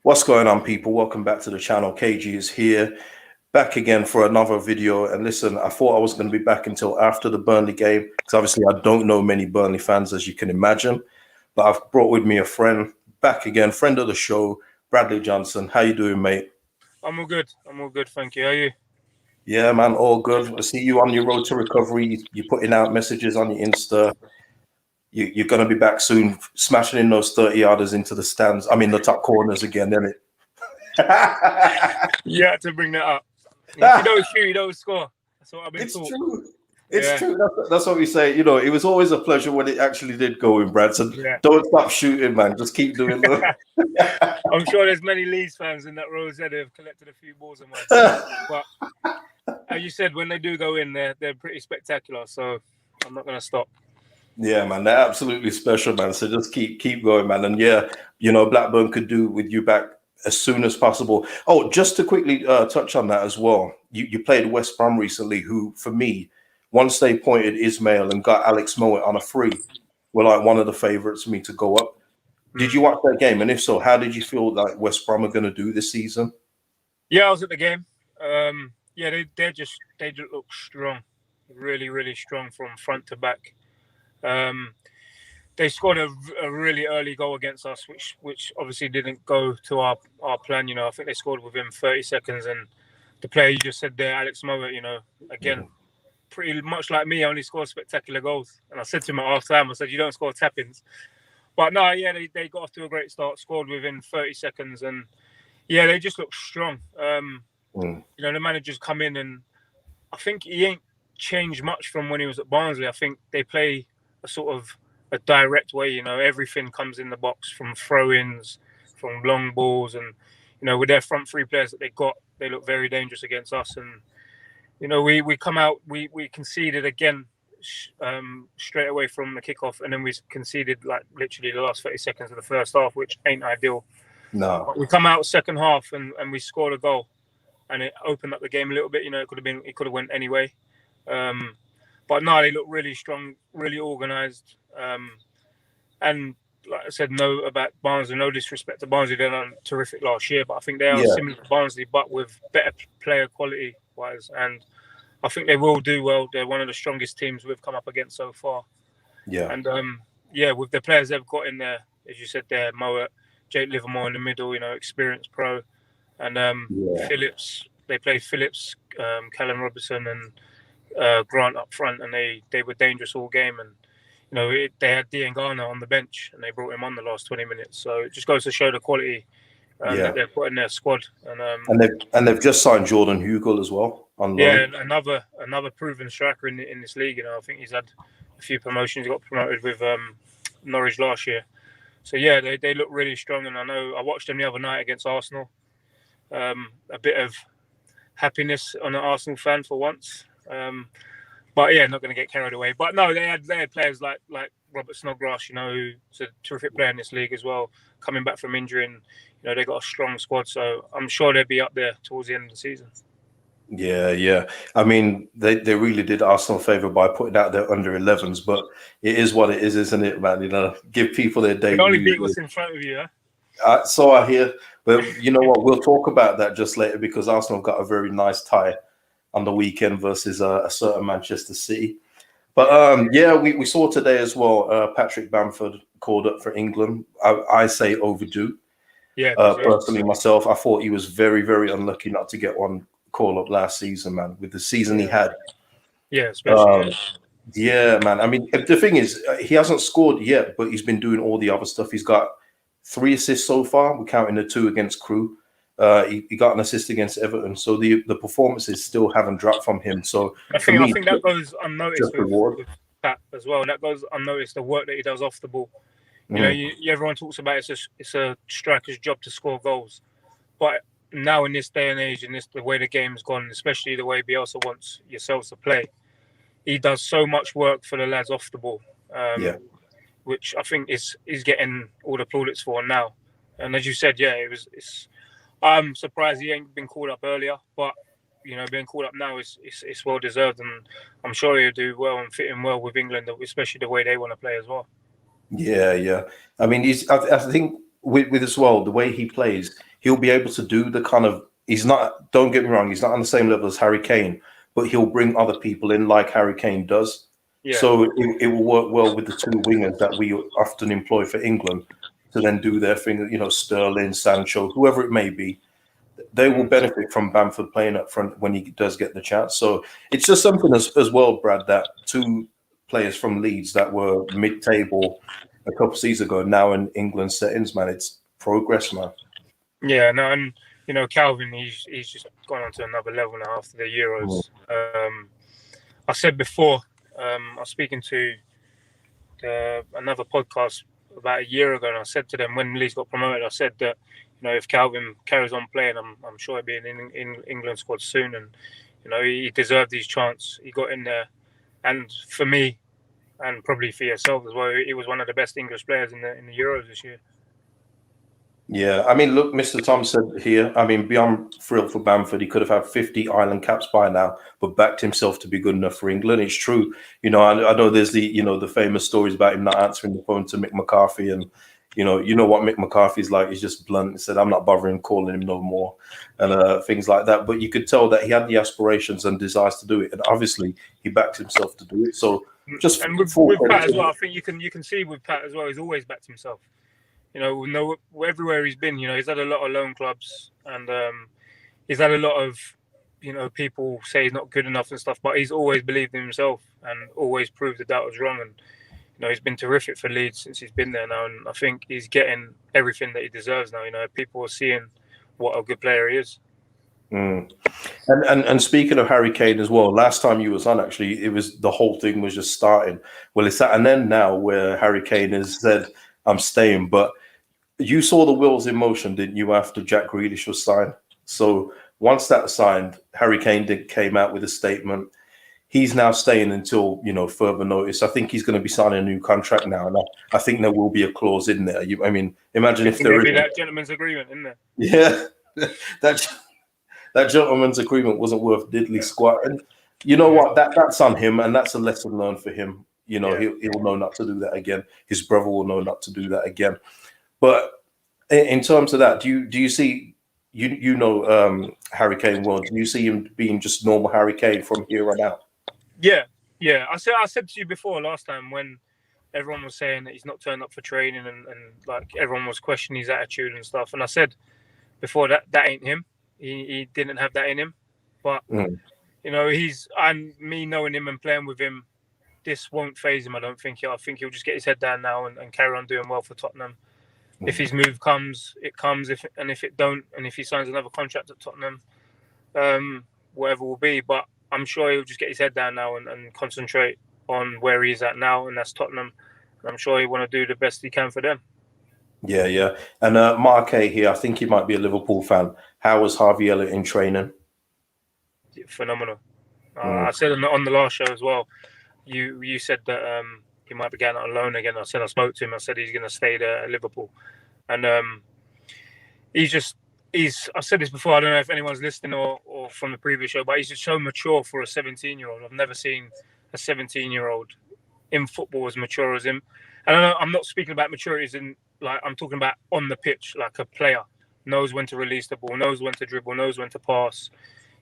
What's going on, people? Welcome back to the channel. Kagey is here, back again for another video. And listen, I thought I was going to be back until after the Burnley game, because obviously I don't know many Burnley fans, as you can imagine. But I've brought with me a friend, back again, friend of the show, Bradley Johnson. How you doing, mate? I'm all good. I'm all good, thank you. How are you? Yeah, man, all good. I see you on your road to recovery. You're putting out messages on your Insta. You're going to be back soon, smashing in those 30-yarders into the stands. I mean, the top corners again, isn't it? You had to bring that up. If you don't shoot, you don't score. That's what I've been taught. True. It's true. That's what we say. You know, it was always a pleasure when it actually did go in, Brad. So don't stop shooting, man. Just keep doing that. I'm sure there's many Leeds fans in that row that have collected a few balls of mine. But as you said, when they do go in, they're pretty spectacular. So I'm not going to stop. Yeah, man, they're absolutely special, man. So just keep going, man. And yeah, you know, Blackburn could do with you back as soon as possible. Oh, just to quickly touch on that as well. You played West Brom recently, who, for me, once they pointed Ismail and got Alex Mowat on a free, were like one of the favourites for me to go up. Did you watch that game? And if so, how did you feel like West Brom are going to do this season? Yeah, I was at the game. Yeah, they just look strong, really, really strong from front to back. They scored a really early goal against us, which obviously didn't go to our plan. You know, I think they scored within 30 seconds, and the player you just said there, Alex Mowat, you know, again, pretty much like me, only scored spectacular goals. And I said to him at half time, I said, you don't score tap-ins. But no, yeah, they got off to a great start, scored within 30 seconds, and yeah, they just look strong. You know, the manager's come in, and I think he ain't changed much from when he was at Barnsley. I think they play a sort of a direct way. You know, everything comes in the box, from throw-ins, from long balls, and you know, with their front three players that they got, they look very dangerous against us. And you know, we come out, we conceded again straight away from the kickoff, and then we conceded like literally the last 30 seconds of the first half, which ain't ideal. No, but we come out second half and we scored a goal, and it opened up the game a little bit. You know, it could have went anyway. But no, they look really strong, really organised. And like I said, no about Barnsley, no disrespect to Barnsley, they're done terrific last year, but I think they are similar to Barnsley, but with better player quality wise. And I think they will do well. They're one of the strongest teams we've come up against so far. Yeah. And yeah, with the players they've got in there, as you said there, Mowat, Jake Livermore in the middle, you know, experienced pro, and Phillips. They played Phillips, Callum Robertson, and Grant up front, and they were dangerous all game. And you know, they had Dean Garner on the bench, and they brought him on the last 20 minutes. So it just goes to show the quality that they've put in their squad. And they've just signed Jordan Hugill as well. Yeah, another proven striker in this league. You know, I think he's had a few promotions. He got promoted with Norwich last year. So yeah, they look really strong. And I know I watched them the other night against Arsenal. A bit of happiness on an Arsenal fan for once. But yeah, not going to get carried away. But no, they had players like Robert Snodgrass, you know, who's a terrific player in this league as well, coming back from injury, and you know, they got a strong squad. So I'm sure they'll be up there towards the end of the season. Yeah. I mean, they really did Arsenal a favour by putting out their under 11s, but it is what it is, isn't it, man? You know, give people their debut. They only beat what's in front of you, So I hear, but you know what? We'll talk about that just later, because Arsenal got a very nice tie on the weekend versus a certain Manchester City. But yeah, we saw today as well. Patrick Bamford called up for England. I say overdue. Yeah. Personally, myself, I thought he was very, very unlucky not to get one call up last season, man. With the season he had. Yeah, especially. Yeah, man. I mean, the thing is, he hasn't scored yet, but he's been doing all the other stuff. He's got 3 assists so far. We're counting the 2 against Crewe. He got an assist against Everton, so the performances still haven't dropped from him. So I think that goes unnoticed with that as well. That goes unnoticed, the work that he does off the ball. You know, everyone talks about it's a striker's job to score goals, but now in this day and age, in the way the game's gone, especially the way Bielsa wants yourselves to play, he does so much work for the lads off the ball, which I think is getting all the plaudits for now. And as you said, yeah, I'm surprised he ain't been called up earlier, but you know, being called up now is well deserved, and I'm sure he'll do well and fit in well with England, especially the way they want to play as well. Yeah. I mean, I think with as well the way he plays, he'll be able to do the kind of. He's not. Don't get me wrong. He's not on the same level as Harry Kane, but he'll bring other people in like Harry Kane does. Yeah. So it will work well with the two wingers that we often employ for England to then do their thing. You know, Sterling, Sancho, whoever it may be, they will benefit from Bamford playing up front when he does get the chance. So it's just something as well, Brad, that two players from Leeds that were mid-table a couple of seasons ago now in England settings, man, it's progress, man. Yeah, no, and you know, Calvin, he's just gone on to another level now after the Euros. I said before, I was speaking to another podcast about a year ago, and I said to them when Leeds got promoted, I said that, you know, if Calvin carries on playing, I'm sure he'll be in England squad soon, and you know, he deserved his chance. He got in there, and for me, and probably for yourself as well, he was one of the best English players in the Euros this year. Yeah, I mean, look, Mr. Tom said here, I mean, beyond thrilled for Bamford, he could have had 50 Island caps by now, but backed himself to be good enough for England. It's true. You know, I know there's the famous stories about him not answering the phone to Mick McCarthy, and you know what Mick McCarthy's like. He's just blunt. He said, I'm not bothering calling him no more, and things like that. But you could tell that he had the aspirations and desires to do it, and obviously he backed himself to do it. So just and with Pat as well, I think you can see with Pat as well, he's always backed himself. You know, everywhere he's been, you know, he's had a lot of loan clubs, and he's had a lot of, you know, people say he's not good enough and stuff, but he's always believed in himself and always proved the doubt was wrong. And you know, he's been terrific for Leeds since he's been there now, and I think he's getting everything that he deserves now. You know, people are seeing what a good player he is. And speaking of Harry Kane as well, last time you was on, actually, it was the whole thing was just starting. Well, it's at an end now where Harry Kane has said, I'm staying, but you saw the wheels in motion, didn't you, after Jack Grealish was signed? So once that was signed, Harry Kane came out with a statement. He's now staying until, you know, further notice. I think he's going to be signing a new contract now, and I think there will be a clause in there. I mean, imagine if there is that gentleman's agreement in there. Yeah, that gentleman's agreement wasn't worth diddly squat. And you know what? That's on him, and that's a lesson learned for him. You know, he'll know not to do that again. His brother will know not to do that again. But in terms of that, do you see Harry Kane well? Do you see him being just normal Harry Kane from here on out? Yeah. I said to you before last time when everyone was saying that he's not turned up for training and like everyone was questioning his attitude and stuff. And I said before that ain't him. He didn't have that in him. But you know, me knowing him and playing with him, this won't phase him. I don't think. I think he'll just get his head down now and carry on doing well for Tottenham. If his move comes, it comes. If it don't, and if he signs another contract at Tottenham, whatever will be. But I'm sure he'll just get his head down now and concentrate on where he's at now, and that's Tottenham. And I'm sure he'll want to do the best he can for them. Yeah. And Mark A here, I think he might be a Liverpool fan. How was Harvey Elliott in training? Phenomenal. I said on the last show as well. You said that he might be going on loan again. I spoke to him. I said he's going to stay there at Liverpool, and I've said this before. I don't know if anyone's listening or from the previous show, but he's just so mature for a 17-year-old. I've never seen a 17-year-old in football as mature as him. And I'm not speaking about maturity as in like I'm talking about on the pitch, like a player knows when to release the ball, knows when to dribble, knows when to pass.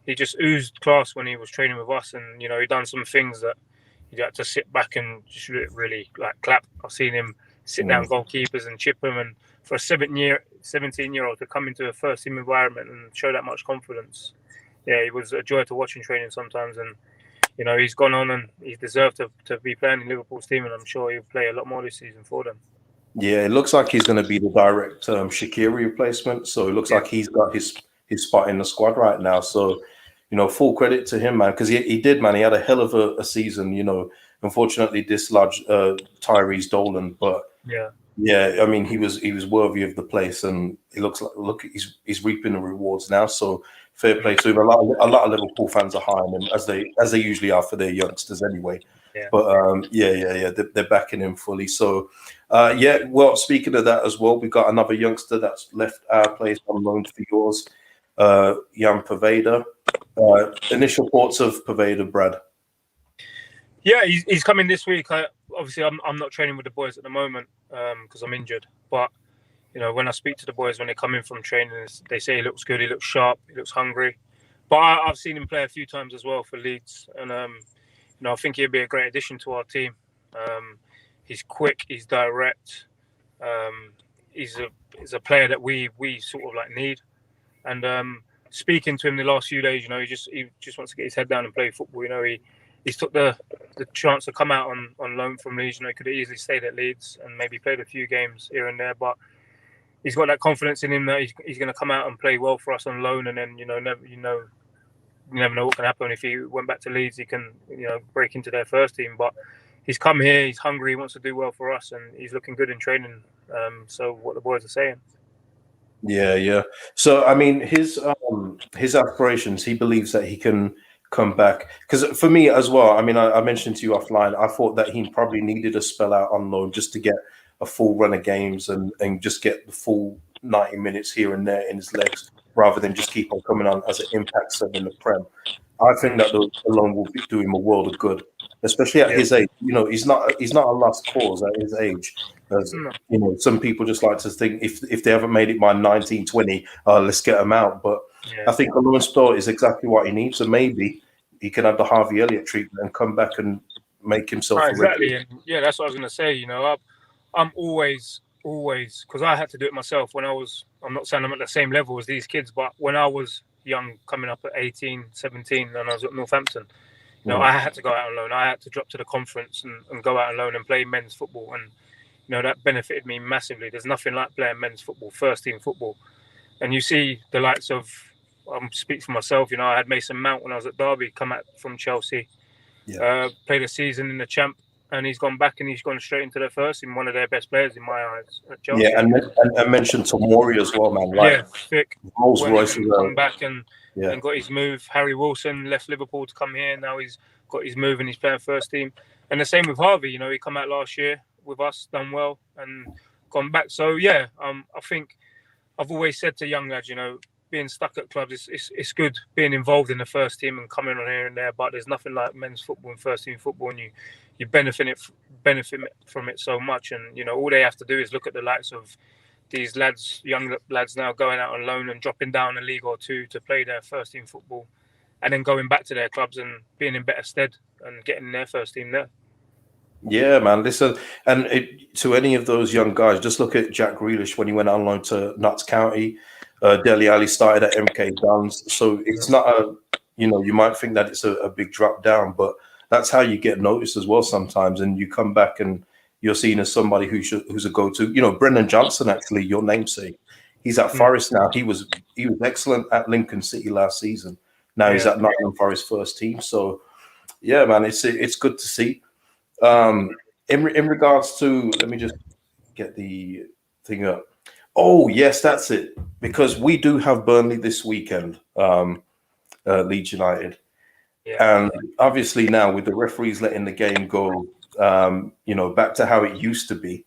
He just oozed class when he was training with us, and you know, he done some things that you had to sit back and just really like clap. I've seen him sit down goalkeepers and chip them, and for a 17-year-old to come into a first team environment and show that much confidence, yeah, it was a joy to watch in training sometimes. And you know, he's gone on and he's deserved to be playing in Liverpool's team, and I'm sure he'll play a lot more this season for them. Yeah, it looks like he's going to be the direct Shaqiri replacement. So it looks like he's got his spot in the squad right now. So, you know, full credit to him, man, because he did, man. He had a hell of a season, you know. Unfortunately, dislodged Tyrese Dolan, but yeah, I mean, he was worthy of the place, and it looks like he's reaping the rewards now. So fair play to him. A lot of Liverpool fans are high on him as they usually are for their youngsters anyway. Yeah. But they're backing him fully. So well, speaking of that as well, we've got another youngster that's left our place on loan for yours, Jan Poveda. Initial thoughts of Poveda, Brad? Yeah, he's coming this week. Obviously, I'm not training with the boys at the moment because I'm injured. But when I speak to the boys when they come in from training, they say he looks good, he looks sharp, he looks hungry. But I've seen him play a few times as well for Leeds, and I think he'd be a great addition to our team. He's quick, he's direct. He's a player that we sort of like need. And speaking to him the last few days, he just wants to get his head down and play football. He's took the chance to come out on loan from Leeds. He could have easily stayed at Leeds and maybe played a few games here and there, but he's got that confidence in him that he's going to come out and play well for us on loan. And then you never know what can happen. If he went back to Leeds, he can break into their first team. But he's come here, he's hungry, he wants to do well for us, and he's looking good in training. So what the boys are saying. Yeah. So I mean, his aspirations, he believes that he can come back. Because for me as well, I mean, I mentioned to you offline, I thought that he probably needed a spell out on loan just to get a full run of games and just get the full 90 minutes here and there in his legs, rather than just keep on coming on as an impact sub in the Prem. I think that the loan will do him a world of good, especially at his age. He's not a lost cause at his age. As, some people just like to think if they haven't made it by 19, 20, let's get them out. But I think a loan spell is exactly what he needs. So maybe he can have the Harvey Elliott treatment and come back and make himself exactly. And that's what I was going to say. I'm always because I had to do it myself when I'm not saying I'm at the same level as these kids, but when I was young, coming up at 18, 17, and I was at Northampton, I had to go out on loan. I had to drop to the conference and go out on loan and play men's football. And, that benefited me massively. There's nothing like playing men's football, first team football. And you see the likes of, speak for myself, I had Mason Mount when I was at Derby, come out from Chelsea, played a season in the Champ, and he's gone back and he's gone straight into the first team, one of their best players in my eyes at Chelsea. Yeah, and mentioned Tomori as well, man. Thick. Rolls Royce come back and got his move. Harry Wilson left Liverpool to come here. Now he's got his move and he's playing first team. And the same with Harvey. He come out last year with us, done well, and gone back. So I think I've always said to young lads, being stuck at clubs, it's good being involved in the first team and coming on here and there. But there's nothing like men's football and first team football, and you benefit from it so much. And all they have to do is look at the likes of these lads, young lads now going out on loan and dropping down a league or two to play their first team football, and then going back to their clubs and being in better stead and getting their first team there. Yeah, man. Listen, and to any of those young guys, just look at Jack Grealish when he went on loan to Notts County. Dele Alli started at MK Dons, so it's not you might think that it's a big drop down, but that's how you get noticed as well sometimes. And you come back and you're seen as somebody who's a go-to. Brendan Johnson, actually, your namesake, he's at Forest now. He was excellent at Lincoln City last season. Now he's at Nottingham Forest first team. So yeah, man, it's good to see. In regards to, let me just get the thing up. Oh yes, that's it. Because we do have Burnley this weekend, Leeds United, and obviously now with the referees letting the game go, back to how it used to be,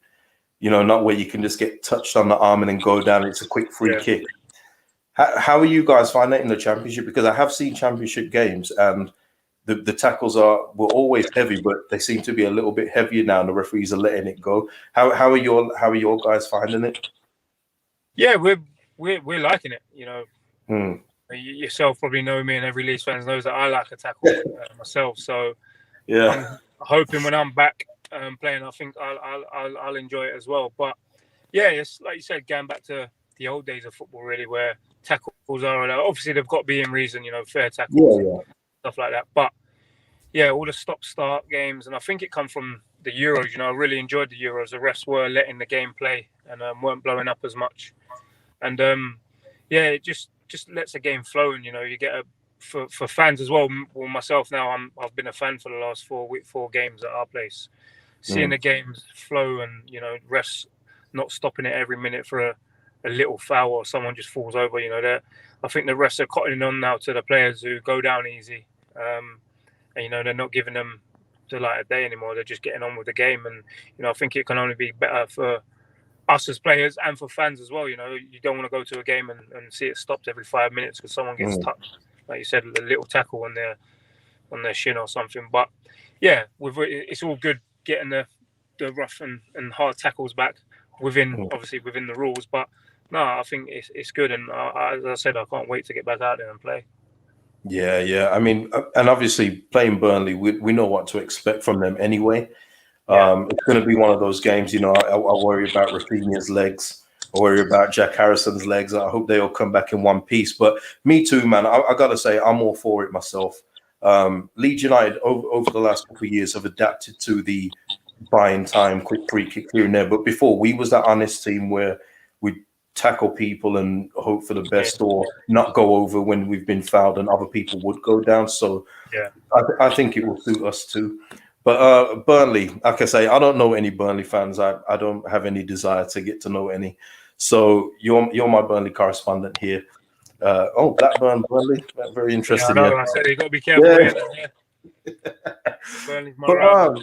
not where you can just get touched on the arm and then go down. It's a quick free kick. How are you guys finding it in the Championship? Because I have seen Championship games and the tackles were always heavy, but they seem to be a little bit heavier now, and the referees are letting it go. How are your guys finding it? Yeah, we're liking it. You yourself probably know me, and every Leeds fan knows that I like a tackle myself. So I'm hoping when I'm back playing, I think I'll enjoy it as well. But it's like you said, going back to the old days of football, really, where tackles are obviously they've got to be in reason, fair tackles, stuff like that. But all the stop-start games, and I think it come from the Euros. I really enjoyed the Euros. The refs were letting the game play and weren't blowing up as much. And it just lets the game flow. And you get for fans as well. Well, myself now, I've been a fan for the last 4 games at our place, seeing the games flow and refs not stopping it every minute for a little foul or someone just falls over. I think the refs are cottoning on now to the players who go down easy, and they're not giving them the light of day anymore. They're just getting on with the game, and I think it can only be better for us as players and for fans as well. You don't want to go to a game and see it stopped every 5 minutes because someone gets touched, like you said, a little tackle on their shin or something. But it's all good getting the rough and hard tackles back. within the rules. But no, I think it's good, and as I said, I can't wait to get back out there and play. Yeah. I mean, and obviously playing Burnley, we know what to expect from them anyway. It's going to be one of those games, you know. I worry about Rafinha's legs. I worry about Jack Harrison's legs. I hope they all come back in one piece. But me too, man. I got to say, I'm all for it myself. Leeds United over the last couple of years have adapted to the buying time, quick free kick here and there. But before, we was that honest team where we tackle people and hope for the best, or not go over when we've been fouled and other people would go down. So I think it will suit us too. But Burnley, like I say, I don't know any Burnley fans. I don't have any desire to get to know any. So you're my Burnley correspondent here. Blackburn, Burnley, very interesting. Yeah, I know. I said you got to be careful. Burnley's my rival.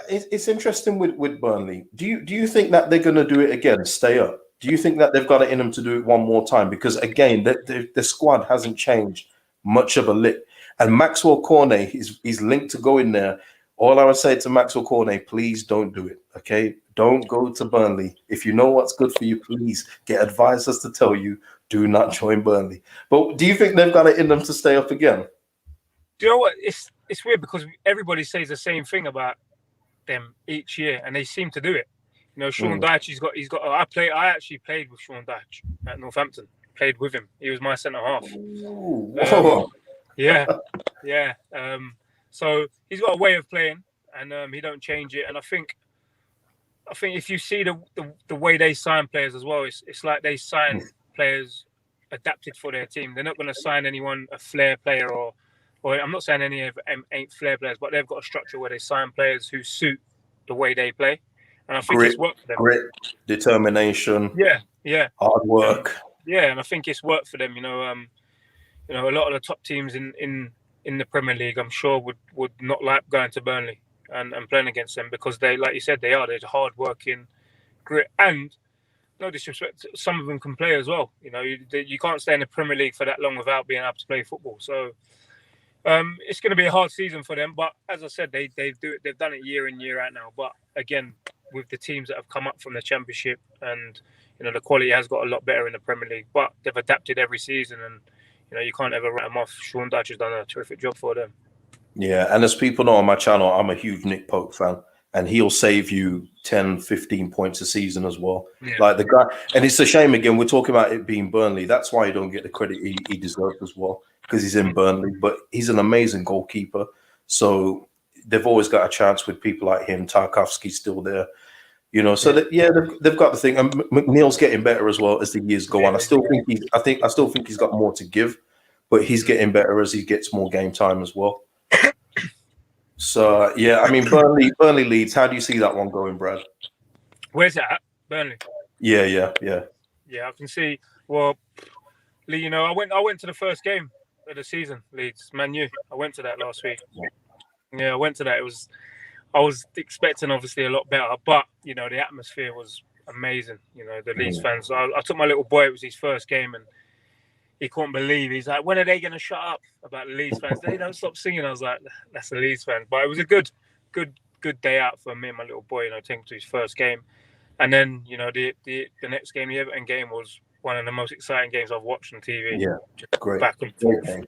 It's interesting with Burnley. Do you think that they're going to do it again? Stay up? Do you think that they've got it in them to do it one more time? Because again, the squad hasn't changed much of a lick. And Maxwell Cornet is linked to go in there. All I would say to Maxwell Cornet, please don't do it. Okay, don't go to Burnley. If you know what's good for you, please get advisors to tell you do not join Burnley. But do you think they've got it in them to stay up again? Do you know what? It's weird because everybody says the same thing about them each year, and they seem to do it. You know, Sean Dyche, he's got. I actually played with Sean Dyche at Northampton. Played with him. He was my centre half. Yeah. So he's got a way of playing, and he don't change it. And I think if you see the way they sign players as well, it's like they sign players adapted for their team. They're not going to sign anyone a flair player or I'm not saying any of them ain't flair players, but they've got a structure where they sign players who suit the way they play. And I think it's worked for them. Grit, determination. Yeah. Hard work. Yeah, and I think it's worked for them. You know, a lot of the top teams in the Premier League, I'm sure would not like going to Burnley and playing against them because they, like you said, they're hard working, grit, and no disrespect, some of them can play as well. You know, you can't stay in the Premier League for that long without being able to play football. So it's going to be a hard season for them. But as I said, they've done it year in, year out now. But again, with the teams that have come up from the Championship, and you know, the quality has got a lot better in the Premier League. But they've adapted every season, and you know, you can't ever write them off. Sean Dyche has done a terrific job for them. Yeah, and as people know on my channel, I'm a huge Nick Pope fan, and he'll save you 10, 15 points a season as well. Yeah. Like the guy, and it's a shame again, we're talking about it being Burnley. That's why you don't get the credit he deserves as well, because he's in Burnley, but he's an amazing goalkeeper. So they've always got a chance with people like him. Tarkowski's still there. You know, so they've got the thing, and McNeil's getting better as well as the years go on. I still think he's got more to give, but he's getting better as he gets more game time as well. So yeah, I mean Burnley Leeds. How do you see that one going, Brad? Where's it at? Burnley. Yeah. I can see. Well, Lee, you know, I went to the first game of the season, Leeds, Man U. I went to that last week. Yeah, I went to that. I was expecting obviously a lot better, but you know, the atmosphere was amazing. You know, the Leeds fans. I took my little boy. It was his first game, and he couldn't believe. He's like, "When are they going to shut up about the Leeds fans? They don't stop singing." I was like, "That's the Leeds fans." But it was a good day out for me and my little boy. You know, taking to his first game, and then you know the next game, the Everton game, was one of the most exciting games I've watched on TV. Yeah, great. Back and forth.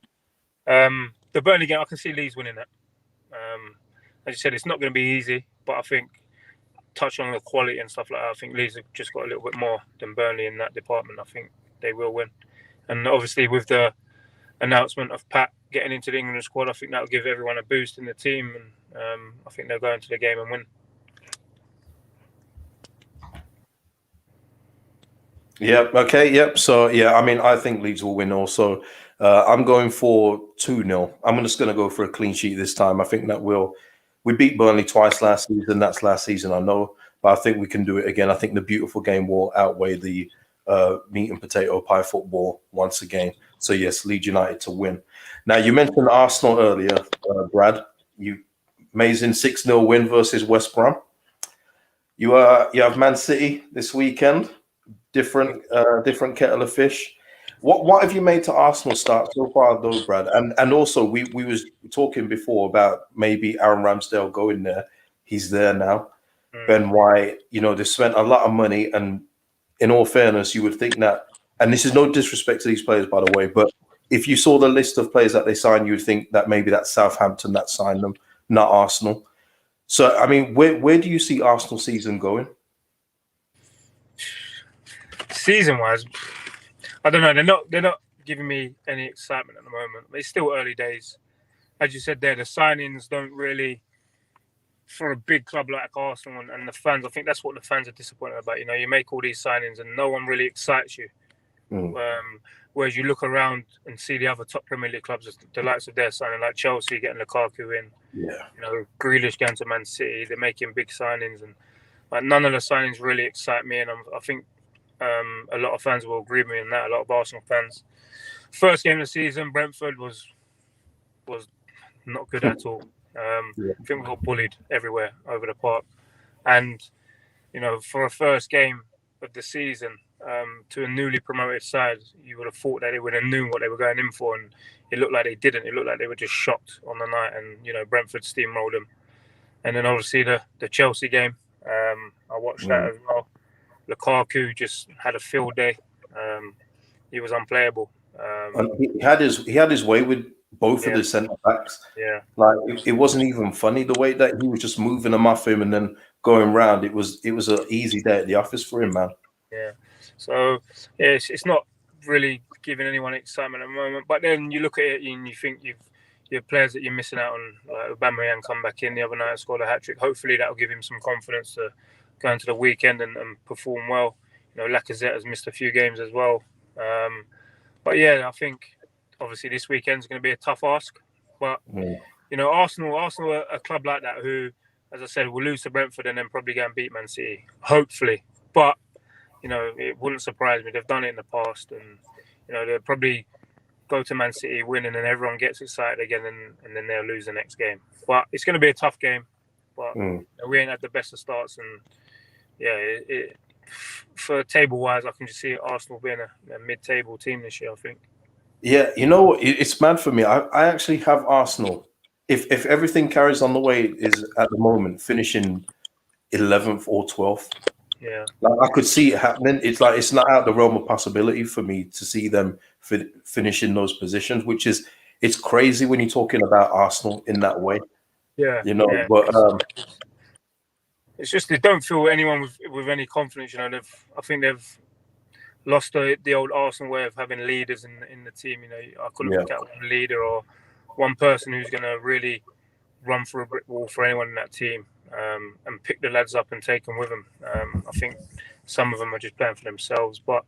The Burnley game, I can see Leeds winning that. As you said, it's not going to be easy, but I think touching on the quality and stuff like that, I think Leeds have just got a little bit more than Burnley in that department. I think they will win. And obviously with the announcement of Pat getting into the England squad, I think that'll give everyone a boost in the team. And I think they'll go into the game and win. Yeah, okay, yep. So, yeah, I mean, I think Leeds will win also. I'm going for 2-0. I'm just going to go for a clean sheet this time. I think that we beat Burnley twice last season. That's last season, I know. But I think we can do it again. I think the beautiful game will outweigh the meat and potato pie football once again. So, yes, Leeds United to win. Now, you mentioned Arsenal earlier, Brad. You amazing 6-0 win versus West Brom. You have Man City this weekend. Different kettle of fish. What have you made to Arsenal start so far, though, Brad? And also, we was talking before about maybe Aaron Ramsdale going there. He's there now. Ben White. You know, they spent a lot of money, and in all fairness, you would think that, and this is no disrespect to these players, by the way, but if you saw the list of players that they signed, you would think that maybe that's Southampton that signed them, not Arsenal. So, I mean, where do you see Arsenal season going? Season-wise, I don't know. They're not giving me any excitement at the moment. It's still early days. As you said there, the signings don't really, for a big club like Arsenal and the fans, I think that's what the fans are disappointed about. You know, you make all these signings and no one really excites you. Whereas you look around and see the other top Premier League clubs, the likes of their signing, like Chelsea getting Lukaku in, you know, Grealish going to Man City, they're making big signings, and like, none of the signings really excite me. And I think a lot of fans will agree with me on that. A lot of Arsenal fans. First game of the season, Brentford was not good at all. I think we got bullied everywhere over the park, and you know, for a first game of the season. To a newly promoted side, you would have thought that they would have known what they were going in for, and it looked like they didn't. It looked like they were just shocked on the night, and you know, Brentford steamrolled them. And then obviously the Chelsea game, I watched that as well. Lukaku just had a field day. He was unplayable. And he had his way with both of the centre backs. Yeah, like it wasn't even funny the way that he was just moving them off him and then going round. It was an easy day at the office for him, man. Yeah. So yeah, it's not really giving anyone excitement at the moment. But then you look at it and you think you have players that you're missing out on. Like Aubameyang come back in the other night and scored a hat-trick. Hopefully that'll give him some confidence to go into the weekend and perform well. You know, Lacazette has missed a few games as well. But yeah, I think obviously this weekend's going to be a tough ask. But you know, Arsenal are a club like that who, as I said, will lose to Brentford and then probably go and beat Man City. Hopefully, but you know, it wouldn't surprise me. They've done it in the past, and you know, they'll probably go to Man City, win, and then everyone gets excited again, and then they'll lose the next game. But it's going to be a tough game. But you know, we ain't had the best of starts, and yeah, for table-wise, I can just see Arsenal being a mid-table team this year, I think. Yeah, you know, it's mad for me. I actually have Arsenal. If everything carries on the way it is at the moment, finishing 11th or 12th. Yeah, like, I could see it happening. It's like it's not out the realm of possibility for me to see them finishing those positions, which is it's crazy when you're talking about Arsenal in that way. Yeah, you know. Yeah. But it's just they don't feel anyone with any confidence. You know, I think they've lost the old Arsenal way of having leaders in the team. You know, I couldn't pick out one leader or one person who's going to really run through a brick wall for anyone in that team. And pick the lads up and take them with them. I think some of them are just playing for themselves. But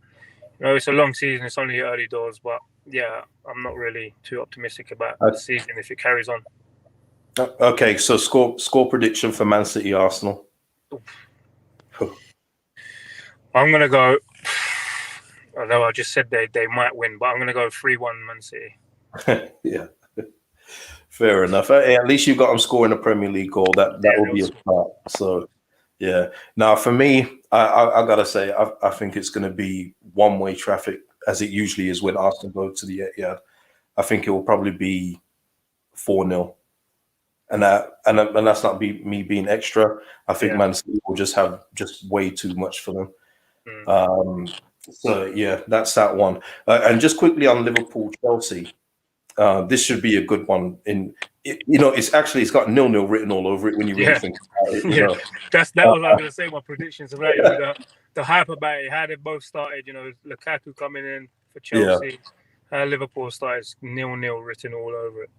you know, it's a long season. It's only early doors. But yeah, I'm not really too optimistic about the season if it carries on. Okay, so score prediction for Man City Arsenal. I'm gonna go. I know I just said they might win, but I'm gonna go 3-1 Man City. Yeah. Fair enough. Hey, at least you got them scoring a Premier League goal. That will be a start. So, yeah. Now, for me, I gotta say, I think it's going to be one-way traffic, as it usually is when Arsenal go to the Etihad. I think it will probably be 4-0, and that's not me being extra. I think Man City will just have way too much for them. So yeah, that's that one. And just quickly on Liverpool Chelsea. This should be a good one. It's got 0-0 written all over it when you really think about it. You know? That was what I was going to say. My predictions about it. The hype about it, how they both started. You know, Lukaku coming in for Chelsea. Liverpool started 0-0 written all over it.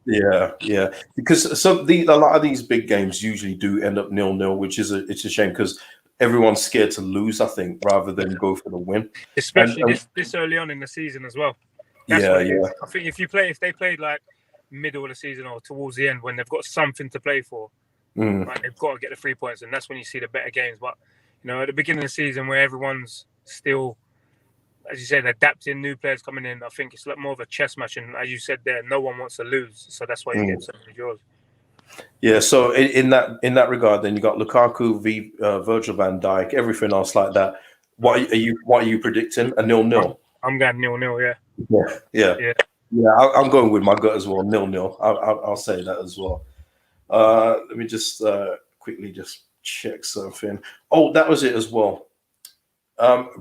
Yeah. Because a lot of these big games usually do end up 0-0, which is it's a shame because everyone's scared to lose, I think, rather than go for the win. Especially this early on in the season as well. That's I think if they played like middle of the season or towards the end when they've got something to play for, like, they've got to get the 3 points, and that's when you see the better games. But you know, at the beginning of the season where everyone's still, as you said, adapting, new players coming in, I think it's like more of a chess match. And as you said there, no one wants to lose, so that's why you get so many draws. Yeah, so in that regard, then you got Lukaku, Virgil van Dijk, everything else like that. What are you predicting? A 0-0? I'm going 0-0. Yeah. I'm going with my gut as well. 0-0. I'll say that as well. Let me just quickly just check something. Oh, that was it as well.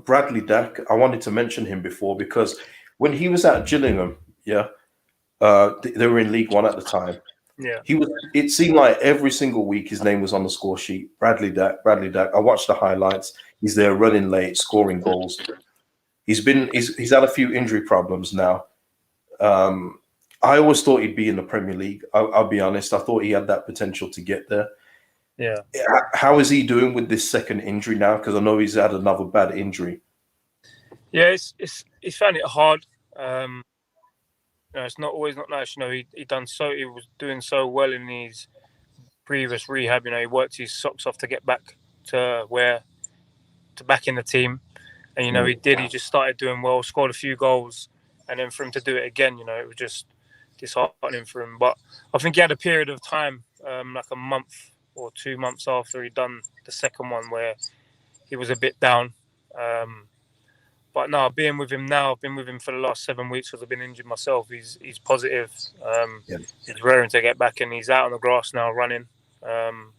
Bradley Dack. I wanted to mention him before because when he was at Gillingham, yeah, they were in League One at the time. Yeah. He was. It seemed like every single week his name was on the score sheet. Bradley Dack. Bradley Dack. I watched the highlights. He's there running late, scoring goals. He's had a few injury problems now. I always thought he'd be in the Premier League. I'll be honest. I thought he had that potential to get there. Yeah. How is he doing with this second injury now? Because I know he's had another bad injury. Yeah, he's found it hard. It's not always not nice. He was doing so well in his previous rehab. He worked his socks off to get back to back in the team, and he did. He just started doing well, scored a few goals, and then for him to do it again, it was just disheartening for him. But I think he had a period of time, like a month or 2 months after he'd done the second one, where he was a bit down. But no, being with him now, I've been with him for the last 7 weeks because I've been injured myself. He's positive. He's raring to get back, and he's out on the grass now running.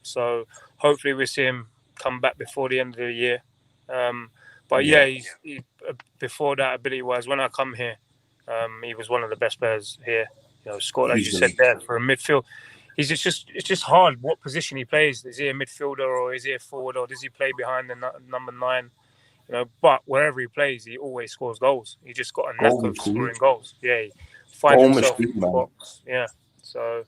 So hopefully we see him come back before the end of the year. But he before that, ability-wise, when I come here, he was one of the best players here. Scored, as you said there, for a midfield. It's just hard what position he plays. Is he a midfielder or is he a forward or does he play behind the number 9? But wherever he plays, he always scores goals. He just got a knack of scoring goals. Yeah, he finds himself in the box. Yeah. So,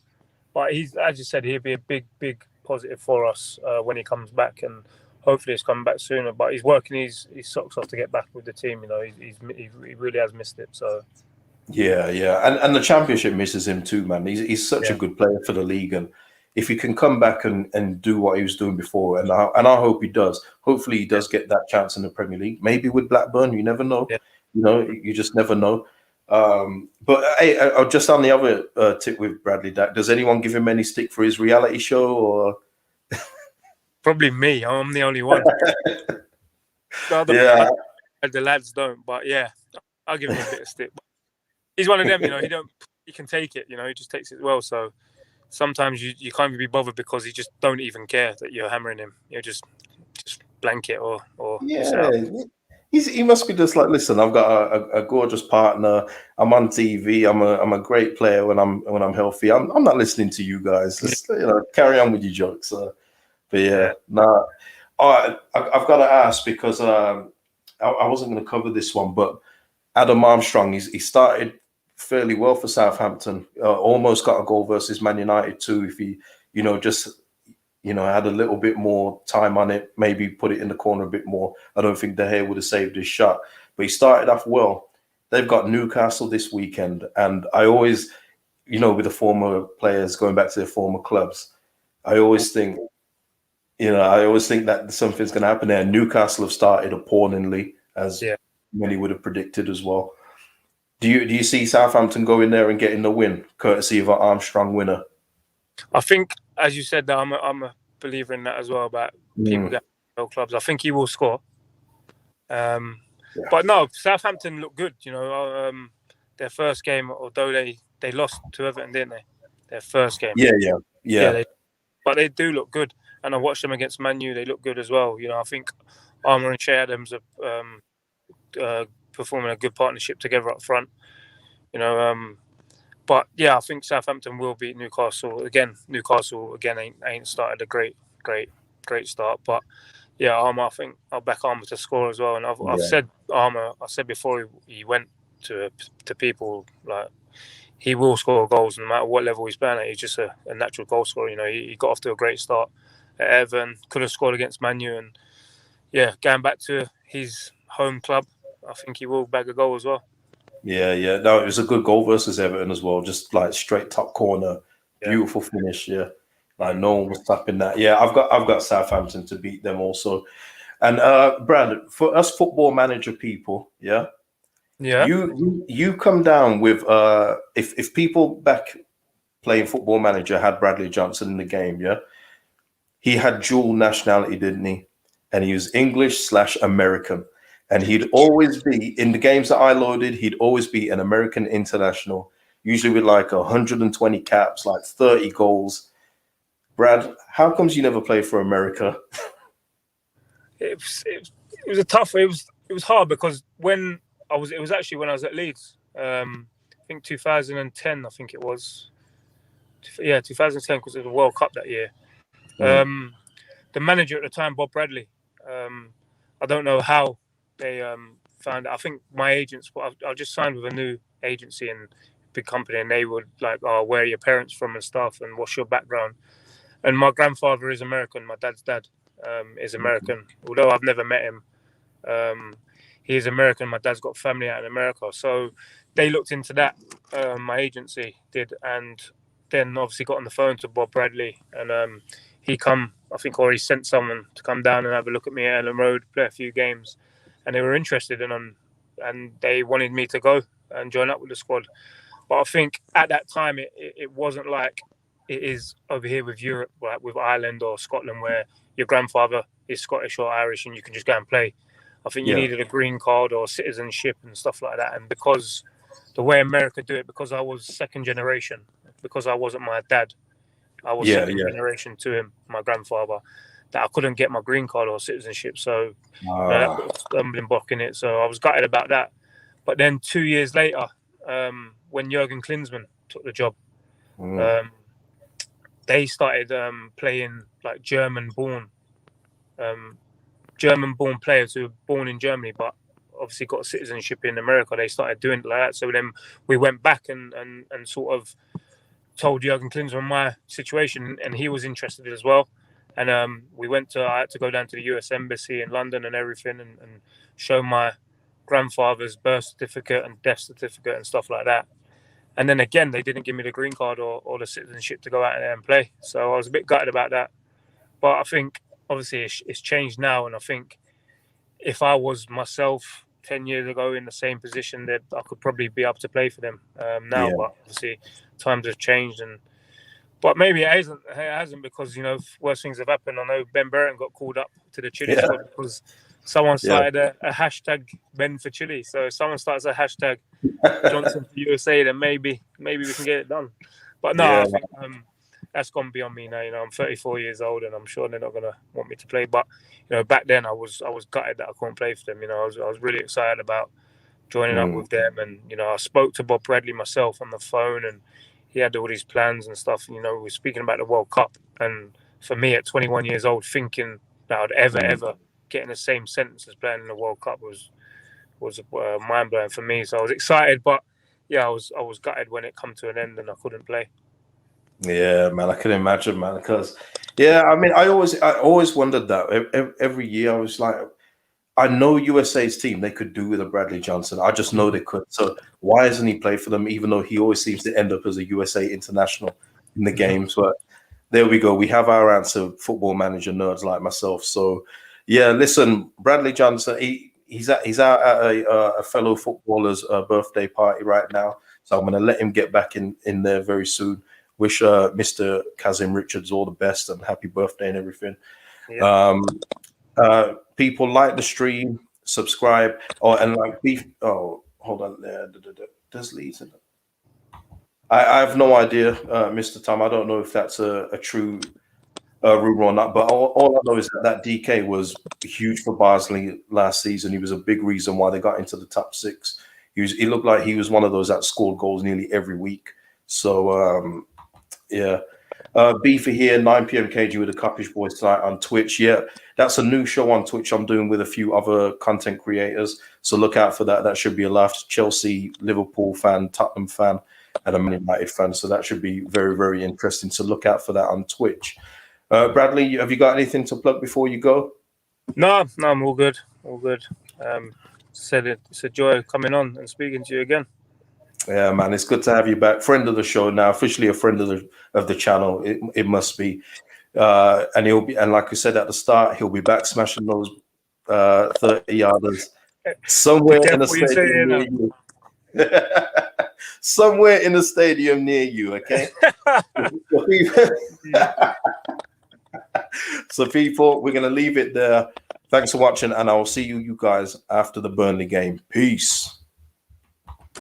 but he's, as you said, he'll be a big positive for us when he comes back, and hopefully he's coming back sooner. But he's working his socks off to get back with the team. He really has missed it. So. Yeah, and the Championship misses him too, man. He's such a good player for the league, and if he can come back and do what he was doing before, and I hope he does. Hopefully, he does get that chance in the Premier League. Maybe with Blackburn, you never know. Yeah. You just never know. But hey, just on the other tip with Bradley Dack, does anyone give him any stick for his reality show? Or probably me. I'm the only one. The lads don't, but yeah, I'll give him a bit of stick. He's one of them, he can take it, he just takes it well. So sometimes you can't even be bothered because he just don't even care that you're hammering him. Just blank it or he must be just like, listen, I've got a gorgeous partner. I'm on TV. I'm a great player when I'm healthy. I'm not listening to you guys. Just, carry on with your jokes. But all right, I've got to ask because I wasn't going to cover this one, but Adam Armstrong, he started fairly well for Southampton. Almost got a goal versus Man United too. If he, had a little bit more time on it, maybe put it in the corner a bit more, I don't think De Gea would have saved his shot. But he started off well. They've got Newcastle this weekend, and I always, with the former players going back to their former clubs, I always think that something's going to happen there. Newcastle have started appallingly, as many would have predicted as well. Do you see Southampton going there and getting the win, courtesy of an Armstrong winner? I think, as you said, that I'm a believer in that as well, about people getting clubs. I think he will score. But no, Southampton look good. Their first game, although they lost to Everton, didn't they? Their first game. Yeah. But they do look good, and I watched them against Man U. They look good as well. I think Armour and Che Adams are performing a good partnership together up front. But yeah, I think Southampton will beat Newcastle again. Newcastle again ain't started a great start, but yeah, Armour, I think I'll back Armour to score as well. And I've said Armour. I said before he went to people, like, he will score goals no matter what level he's playing at. He's just a natural goal scorer. He got off to a great start at Everton. Could have scored against Man U, and going back to his home club, I think he will bag a goal as well. Yeah. No, it was a good goal versus Everton as well. Just like straight top corner, beautiful finish. Yeah, like no one was tapping that. Yeah, I've got Southampton to beat them also. And Brad, for us football manager people, you come down with if people back playing Football Manager had Bradley Johnson in the game, he had dual nationality, didn't he? And he was English/American. And he'd always be, in the games that I loaded, he'd always be an American international, usually with like 120 caps, like 30 goals. Brad, how comes you never played for America? It was a tough. It was hard because when it was actually when I was at Leeds. I think 2010. I think it was. Yeah, 2010 because it was the World Cup that year. The manager at the time, Bob Bradley. I don't know how they found it. I think my agents. I just signed with a new agency and big company, and they would like, "Oh, where are your parents from and stuff, and what's your background?" And my grandfather is American. My dad's dad is American. Although I've never met him, he is American. My dad's got family out in America, so they looked into that. My agency did, and then obviously got on the phone to Bob Bradley, and he come. I think already sent someone to come down and have a look at me at Ellen Road, play a few games, and they were interested and they wanted me to go and join up with the squad. But I think at that time it wasn't like it is over here with Europe, like with Ireland or Scotland, where your grandfather is Scottish or Irish and you can just go and play. I think you needed a green card or citizenship and stuff like that. And because the way America do it, because I was second generation, because I wasn't my dad, I was second generation to him, my grandfather, that I couldn't get my green card or citizenship. So that put a stumbling block in it. So I was gutted about that. But then 2 years later, when Jurgen Klinsmann took the job, they started playing like German-born players who were born in Germany, but obviously got citizenship in America. They started doing it like that. So then we went back and sort of told Jurgen Klinsmann my situation, and he was interested as well. And I had to go down to the US Embassy in London and everything and show my grandfather's birth certificate and death certificate and stuff like that. And then again, they didn't give me the green card or the citizenship to go out there and play. So I was a bit gutted about that. But I think obviously it's changed now. And I think if I was myself 10 years ago in the same position, that I could probably be able to play for them now. But obviously times have changed. But maybe it hasn't because, worse things have happened. I know Ben Burton got called up to the Chile squad because someone started a hashtag Ben for Chile. So if someone starts a hashtag Johnson for USA, then maybe we can get it done. But no, I think that's gone beyond me now. I'm 34 years old, and I'm sure they're not gonna want me to play. But back then I was gutted that I couldn't play for them. I was really excited about joining up with them, and I spoke to Bob Bradley myself on the phone, and he had all these plans and stuff. We were speaking about the World Cup, and for me at 21 years old, thinking that I'd ever get in the same sentence as playing in the World Cup was mind blowing for me. So I was excited, but I was gutted when it come to an end and I couldn't play. Yeah, man, I can imagine, man. Because I mean, I always wondered that every year. I was like, I know USA's team, they could do with a Bradley Johnson. I just know they could. So why hasn't he played for them? Even though he always seems to end up as a USA international in the games. But there we go. We have our answer, football manager nerds like myself. So listen, Bradley Johnson, he's out at a fellow footballer's birthday party right now. So I'm going to let him get back in there very soon. Wish Mr. Kazim Richards all the best and happy birthday and everything. Yeah. People like the stream, subscribe, and like beef. Oh, hold on there. There's Leeds in it. I have no idea, Mr. Tom. I don't know if that's a true rumor or not. But all I know is that DK was huge for Barnsley last season. He was a big reason why they got into the top six. He looked like he was one of those that scored goals nearly every week. So Beefy here, 9 p.m. Kagey with the Coppish Boys tonight on Twitch. Yeah, that's a new show on Twitch I'm doing with a few other content creators. So look out for that. That should be a laugh. Chelsea, Liverpool fan, Tottenham fan, and a Man United fan. So that should be very, very interesting. So look out for that on Twitch. Bradley, have you got anything to plug before you go? No, I'm all good. All good. Said it's a joy coming on and speaking to you again. Yeah, man, it's good to have you back. Friend of the show now, officially a friend of the channel. It must be, and he'll be. And like I said at the start, he'll be back smashing those 30-yarders somewhere in the stadium near you. Somewhere in the stadium near you. Okay. So people, we're gonna leave it there. Thanks for watching, and I will see you guys after the Burnley game. Peace.